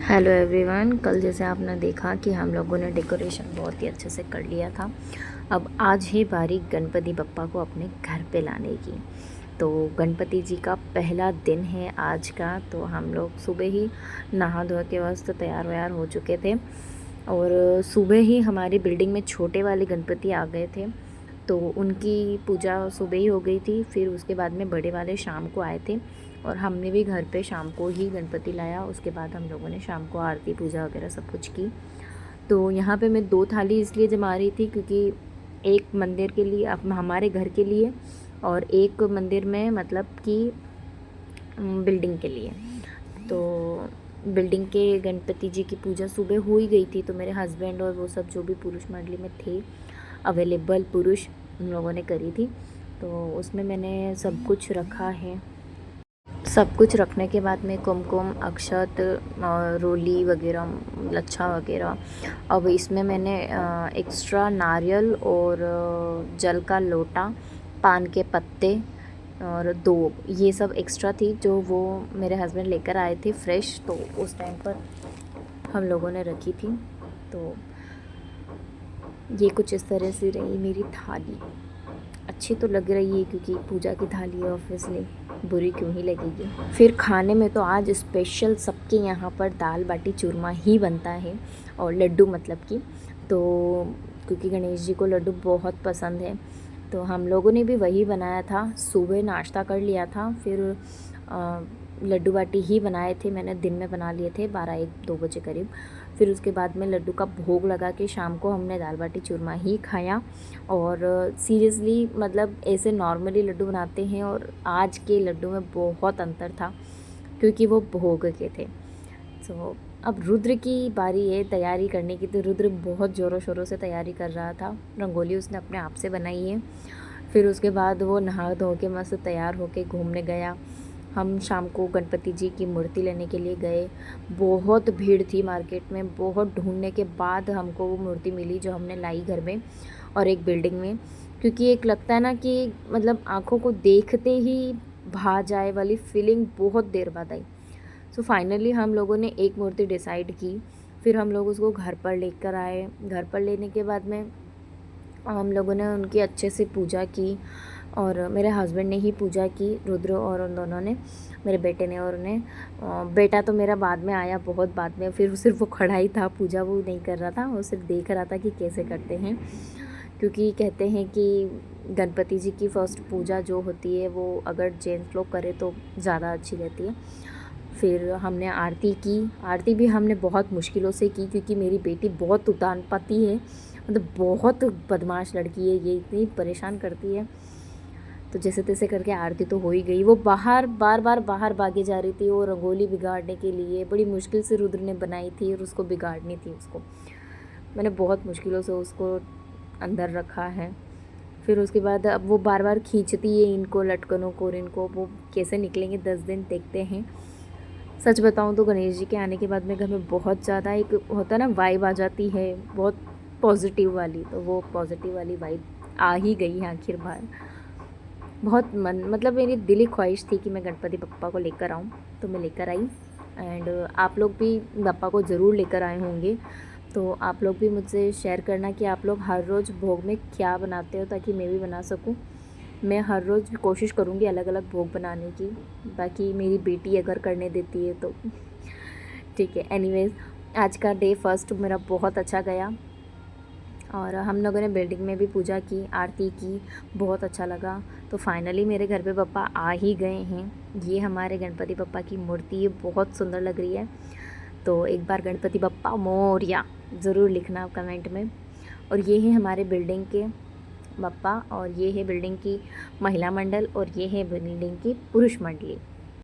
Hello everyone. कल जैसे आपने देखा कि हम लोगों ने डेकोरेशन बहुत ही अच्छे से कर लिया था। अब आज ही बारी गणपति बप्पा को अपने घर पे लाने की। तो गणपति जी का पहला दिन है आज का। तो हम लोग सुबह ही नहा धो के वास्ते तैयार व्यार हो चुके थे और सुबह ही हमारी बिल्डिंग में छोटे वाले गणपति आ गए थे। तो उनकी पूजा सुबह ही हो गई थी। फिर उसके बाद में बड़े वाले शाम को आए थे और हमने भी घर पे शाम को ही गणपति लाया। उसके बाद हम लोगों ने शाम को आरती पूजा वगैरह सब कुछ की। तो यहाँ पे मैं 2 थाली इसलिए जमा रही थी क्योंकि एक मंदिर के लिए हमारे घर के लिए और एक मंदिर में मतलब कि बिल्डिंग के लिए। तो बिल्डिंग के गणपति जी की पूजा सुबह हो ही गई थी। तो मेरे हस्बैंड और वो सब जो भी पुरुष मंडली में थे अवेलेबल पुरुष उन लोगों ने करी थी। तो उसमें मैंने सब कुछ रखा है। सब कुछ रखने के बाद में कुमकुम अक्षत और रोली वगैरह लच्छा वगैरह। अब इसमें मैंने एक्स्ट्रा नारियल और जल का लोटा, पान के पत्ते और 2 ये सब एक्स्ट्रा थी जो वो मेरे हस्बैंड लेकर आए थे फ्रेश। तो उस टाइम पर हम लोगों ने रखी थी। तो ये कुछ इस तरह से रही मेरी थाली। अच्छी तो लग रही है क्योंकि पूजा की थाली है, ऑब्वियसली बुरी क्यों ही लगेगी। फिर खाने में तो आज स्पेशल सबके यहाँ पर दाल बाटी चूरमा ही बनता है और लड्डू मतलब कि। तो क्योंकि गणेश जी को लड्डू बहुत पसंद है तो हम लोगों ने भी वही बनाया था। सुबह नाश्ता कर लिया था, फिर लड्डू बाटी ही बनाए थे। मैंने दिन में बना लिए थे 12-1-2 बजे करीब। फिर उसके बाद में लड्डू का भोग लगा के शाम को हमने दाल बाटी चूरमा ही खाया। और सीरियसली मतलब ऐसे नॉर्मली लड्डू बनाते हैं और आज के लड्डू में बहुत अंतर था क्योंकि वो भोग के थे। तो अब रुद्र की बारी है तैयारी करने की। तो रुद्र बहुत ज़ोरों शोरों से तैयारी कर रहा था। रंगोली उसने अपने आप से बनाई है। फिर उसके बाद वो नहा धो के मस्त तैयार होके घूमने गया। हम शाम को गणपति जी की मूर्ति लेने के लिए गए। बहुत भीड़ थी मार्केट में। बहुत ढूंढने के बाद हमको वो मूर्ति मिली जो हमने लाई घर में और एक बिल्डिंग में। क्योंकि एक लगता है ना कि मतलब आँखों को देखते ही भा जाए वाली फीलिंग बहुत देर बाद आई। सो फाइनली हम लोगों ने एक मूर्ति डिसाइड की। फिर हम लोग उसको घर पर लेकर आए। घर पर लेने के बाद में हम लोगों ने उनकी अच्छे से पूजा की और मेरे हस्बैंड ने ही पूजा की, रुद्र और उन दोनों ने, मेरे बेटे ने और उन्हें। बेटा तो मेरा बाद में आया, बहुत बाद में। फिर सिर्फ वो खड़ा ही था, पूजा वो नहीं कर रहा था, वो सिर्फ देख रहा था कि कैसे करते हैं। क्योंकि कहते हैं कि गणपति जी की फ़र्स्ट पूजा जो होती है वो अगर जेंट्स लोग करें तो ज़्यादा अच्छी रहती है। फिर हमने आरती की। आरती भी हमने बहुत मुश्किलों से की क्योंकि मेरी बेटी बहुत उतानपाती है, मतलब बहुत बदमाश लड़की है ये, इतनी परेशान करती है। तो जैसे तैसे करके आरती तो हो ही गई। वो बाहर बार बार बाहर भागे जा रही थी वो रंगोली बिगाड़ने के लिए। बड़ी मुश्किल से रुद्र ने बनाई थी और उसको बिगाड़नी थी उसको। मैंने बहुत मुश्किलों से उसको अंदर रखा है। फिर उसके बाद अब वो बार बार खींचती है इनको लटकनों को और इनको। वो कैसे निकलेंगे 10 दिन देखते हैं। सच बताऊं तो गणेश जी के आने के बाद में घर में बहुत ज़्यादा एक होता है ना वाइब आ जाती है बहुत पॉजिटिव वाली। तो वो पॉजिटिव वाली वाइब आ ही गई है आखिर बार। बहुत मन मतलब मेरी दिली ख्वाहिश थी कि मैं गणपति बप्पा को लेकर आऊँ, तो मैं लेकर आई। एंड आप लोग भी बप्पा को ज़रूर लेकर आए होंगे। तो आप लोग भी मुझसे शेयर करना कि आप लोग हर रोज़ भोग में क्या बनाते हो ताकि मैं भी बना सकूँ। मैं हर रोज़ कोशिश करूँगी अलग अलग भोग बनाने की। बाकी मेरी बेटी अगर करने देती है तो ठीक है। एनीवेज़ आज का डे फर्स्ट मेरा बहुत अच्छा गया और हम लोगों ने बिल्डिंग में भी पूजा की, आरती की, बहुत अच्छा लगा। तो फाइनली मेरे घर पे पप्पा आ ही गए हैं। ये हमारे गणपति बप्पा की मूर्ति है, बहुत सुंदर लग रही है। तो एक बार गणपति बप्पा मोरया ज़रूर लिखना कमेंट में। और ये है हमारे बिल्डिंग के बप्पा और ये है बिल्डिंग की महिला मंडल और ये है बिल्डिंग की पुरुष मंडली।